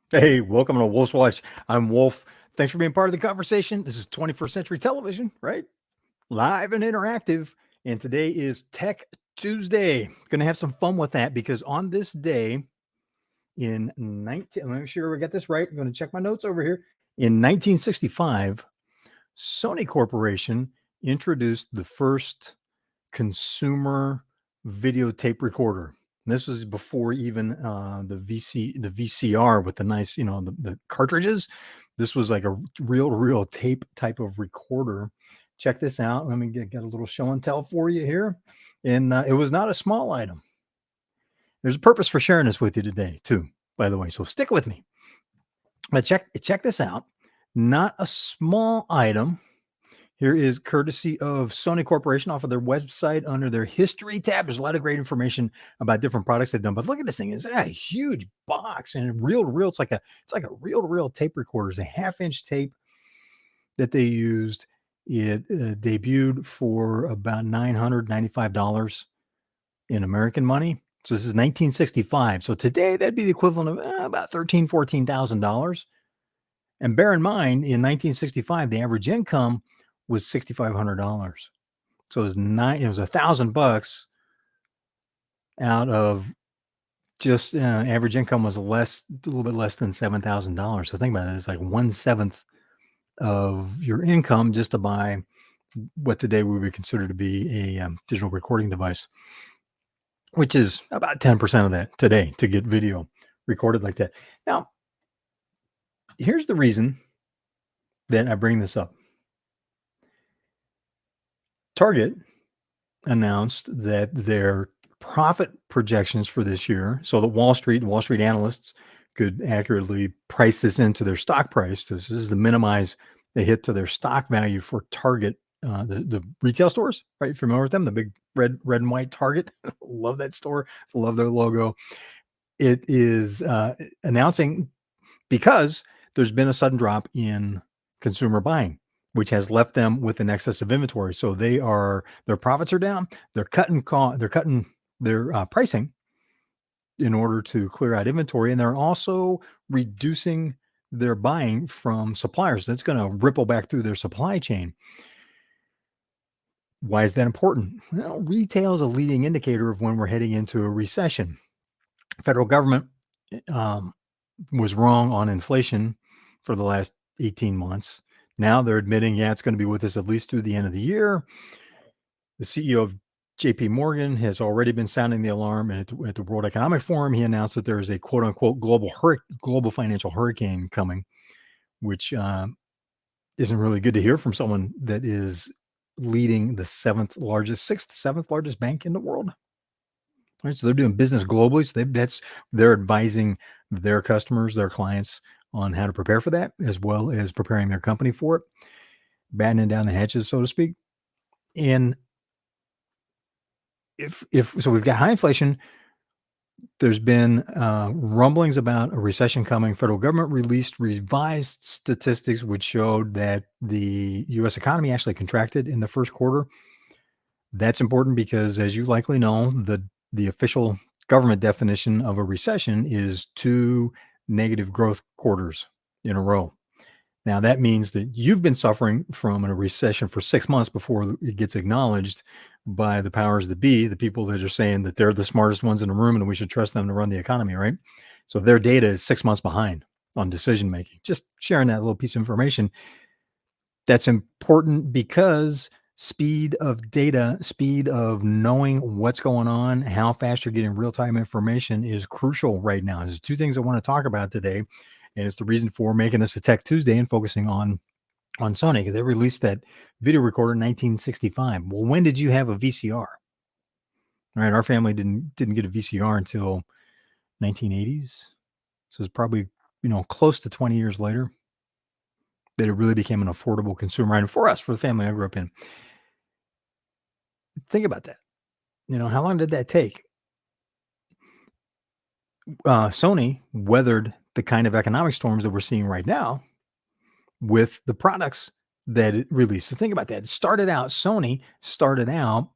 Hey, welcome to Wolf's Watch. I'm Wolf. Thanks for being part of the conversation. This is 21st century television, right? Live and interactive. And today is Tech Tuesday. Going to have some fun with that because on this day in 19, let me make sure we got this right. I'm going to check my notes over here. In 1965, Sony Corporation introduced the first consumer videotape recorder. And this was before even the VCR with the nice, the cartridges. This was like a real tape type of recorder. Check this out. Let me get a little show and tell for you here. And it was not a small item. There's a purpose for sharing this with you today, too, by the way. So stick with me. But check this out. Not a small item. Here is courtesy of Sony Corporation off of their website under their history tab. There's a lot of great information about different products they've done. But look at this thing. It's a huge box and reel to reel. It's like a reel to reel tape recorder. It's a 1/2-inch tape that they used. It debuted for about $995 in American money. So this is 1965. So today that'd be the equivalent of about $14,000. And bear in mind, in 1965, the average income was $6,500. So it was $1,000 out of just average income was a little bit less than $7,000. So think about it. It's like 1/7 of your income just to buy what today we would consider to be a digital recording device, which is about 10% of that today to get video recorded like that. Now, here's the reason that I bring this up. Target announced that their profit projections for this year, so that Wall Street analysts could accurately price this into their stock price. This is to minimize the hit to their stock value for Target, the retail stores, right? Familiar with them? The big red and white Target. Love that store. Love their logo. It is announcing because there's been a sudden drop in consumer buying, which has left them with an excess of inventory. So their profits are down. They're cutting their pricing in order to clear out inventory, and they're also reducing their buying from suppliers. That's going to ripple back through their supply chain. Why is that important? Well, retail is a leading indicator of when we're heading into a recession. Federal government was wrong on inflation for the last 18 months. Now they're admitting, it's going to be with us at least through the end of the year. The CEO of JP Morgan has already been sounding the alarm. And at the World Economic Forum, he announced that there is a quote unquote global financial hurricane coming, which isn't really good to hear from someone that is leading the sixth, seventh largest bank in the world. Right, so they're doing business globally. So they're advising their customers, their clients on how to prepare for that, as well as preparing their company for it, battening down the hatches, so to speak. And if so, we've got high inflation. There's been rumblings about a recession coming. Federal government released revised statistics which showed that the U.S. economy actually contracted in the first quarter. That's important because, as you likely know, the official government definition of a recession is 2 negative growth quarters in a row. Now, that means that you've been suffering from a recession for 6 months before it gets acknowledged by the powers that be, the people that are saying that they're the smartest ones in the room and we should trust them to run the economy, right? So their data is 6 months behind on decision making. Just sharing that little piece of information. That's important because speed of data, speed of knowing what's going on, how fast you're getting real-time information is crucial right now. There's 2 things I want to talk about today, and it's the reason for making this a Tech Tuesday and focusing on Sony, because they released that video recorder in 1965. Well, when did you have a VCR? All right, our family didn't get a VCR until 1980s, so it's probably close to 20 years later that it really became an affordable consumer item for us, for the family I grew up in. Think about that. How long did that take? Sony weathered the kind of economic storms that we're seeing right now with the products that it released. So think about that. Sony started out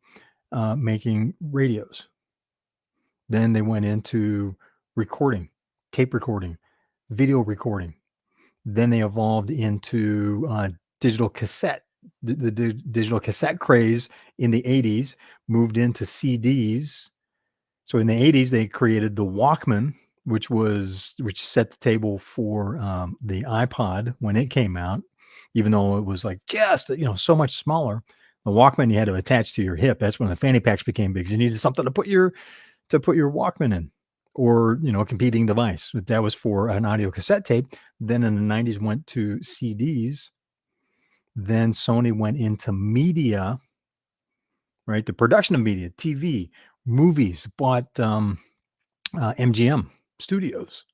making radios. Then they went into recording, tape recording. video recording. Then they evolved into digital cassette. The digital cassette craze in the 80s moved into CDs. So in the 80s, they created the Walkman, which set the table for the iPod when it came out, even though it was like just so much smaller. The Walkman you had to attach to your hip. That's when the fanny packs became big. 'Cause you needed something to put your Walkman in, or a competing device. But that was for an audio cassette tape. Then in the 90s went to CDs. Then Sony went into media, right? The production of media, TV, movies, bought MGM Studios,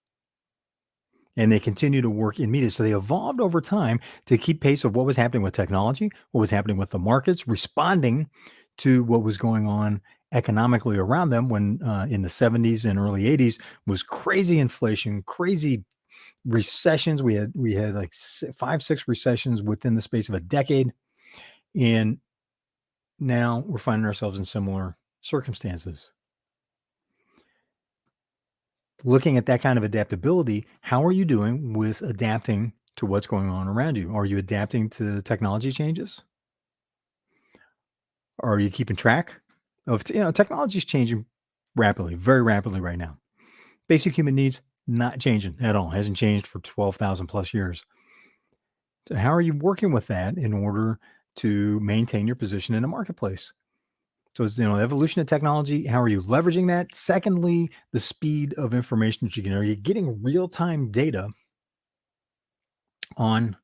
and they continue to work in media. So they evolved over time to keep pace of what was happening with technology, what was happening with the markets, responding to what was going on economically around them. When in the 70s and early 80s was crazy inflation, crazy recessions. We had like 5, 6 recessions within the space of a decade, and now we're finding ourselves in similar circumstances. Looking at that kind of adaptability, how are you doing with adapting to what's going on around you? Are you adapting to technology changes? Are you keeping track of, technology is changing rapidly, very rapidly right now. Basic human needs, not changing at all. Hasn't changed for 12,000 plus years. So how are you working with that in order to maintain your position in the marketplace? So it's, the evolution of technology. How are you leveraging that? Secondly, the speed of information that you can. Are you getting real time data on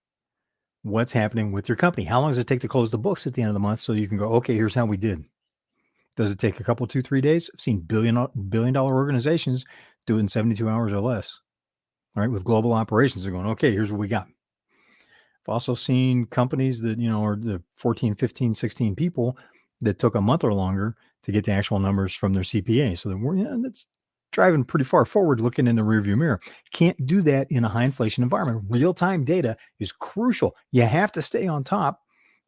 what's happening with your company? How long does it take to close the books at the end of the month so you can go, okay, here's how we did? Does it take a couple, 2, 3 days? I've seen billion dollar organizations do it in 72 hours or less. Right, with global operations, they're going, okay, here's what we got. I've also seen companies that, are the 14, 15, 16 people that took a month or longer to get the actual numbers from their CPA. So that's driving pretty far forward, looking in the rearview mirror. Can't do that in a high inflation environment. Real time data is crucial. You have to stay on top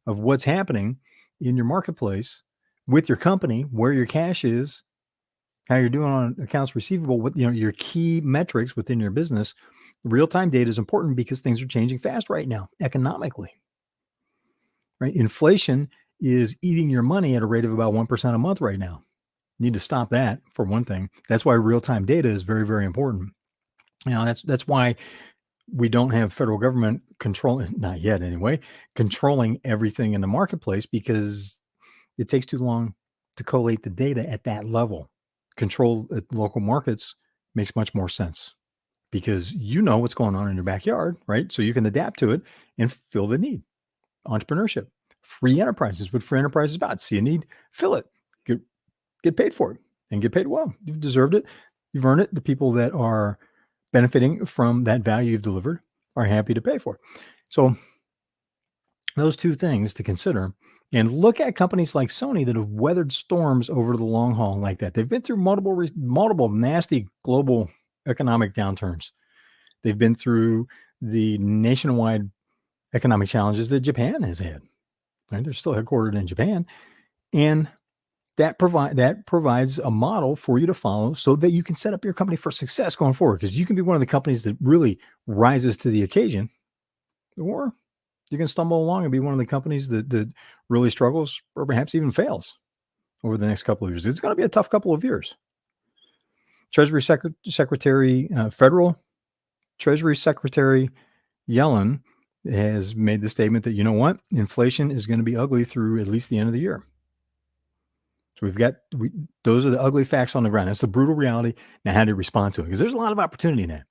of what's happening in your marketplace with your company, where your cash is, how you're doing on accounts receivable, what your key metrics within your business. Real time data is important because things are changing fast right now economically. Right, inflation is eating your money at a rate of about 1% a month right now. You need to stop that, for one thing. That's why real time data is very, very important. That's why we don't have federal government controlling, not yet anyway, controlling everything in the marketplace, because it takes too long to collate the data at that level. Control at local markets makes much more sense, because you know what's going on in your backyard, right? So you can adapt to it and fill the need. Entrepreneurship, free enterprises. What free enterprise is about? See a need, fill it, get paid for it, and get paid well. You've deserved it. You've earned it. The people that are benefiting from that value you've delivered are happy to pay for it. So those two things to consider. And look at companies like Sony that have weathered storms over the long haul like that. They've been through multiple nasty global economic downturns. They've been through the nationwide economic challenges that Japan has had. Right? They're still headquartered in Japan, and that provides a model for you to follow so that you can set up your company for success going forward. Because you can be one of the companies that really rises to the occasion, or you can stumble along and be one of the companies that really struggles, or perhaps even fails over the next couple of years. It's going to be a tough couple of years. Treasury Secretary, Federal Treasury Secretary Yellen has made the statement that, inflation is going to be ugly through at least the end of the year. So those are the ugly facts on the ground. That's the brutal reality. Now, how do you respond to it? Because there's a lot of opportunity in that.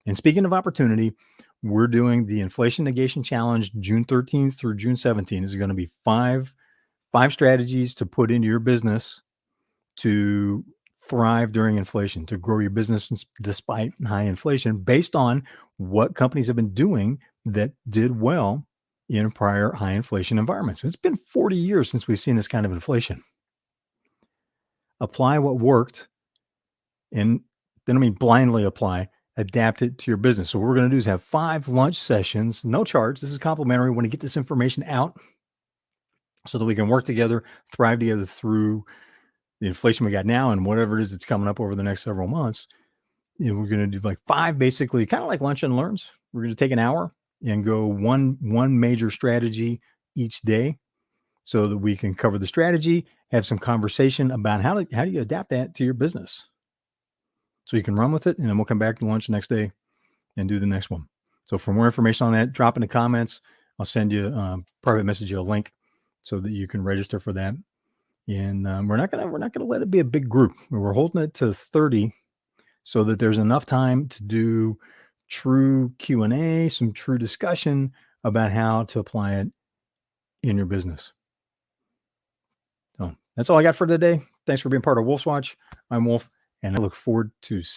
And speaking of opportunity, we're doing the Inflation-Negation Challenge June 13th through June 17th. This is going to be five strategies to put into your business to thrive during inflation, to grow your business despite high inflation, based on what companies have been doing that did well in prior high inflation environments. It's been 40 years since we've seen this kind of inflation. Apply what worked, and then blindly apply, adapt it to your business. So what we're going to do is have 5 lunch sessions, no charge. This is complimentary. We want to get this information out so that we can work together, thrive together through the inflation we got now and whatever it is that's coming up over the next several months. we're going to do like 5, basically kind of like lunch and learns. We're going to take an hour and go one major strategy each day, so that we can cover the strategy, have some conversation about how do you adapt that to your business, so you can run with it. And then we'll come back to lunch the next day and do the next one. So for more information on that, drop in the comments. I'll send you private message you a link so that you can register for that. And we're not gonna let it be a big group. We're holding it to 30, so that there's enough time to do true Q&A, some true discussion about how to apply it in your business. So that's all I got for today. Thanks for being part of Wolf's Watch. I'm Wolf, and I look forward to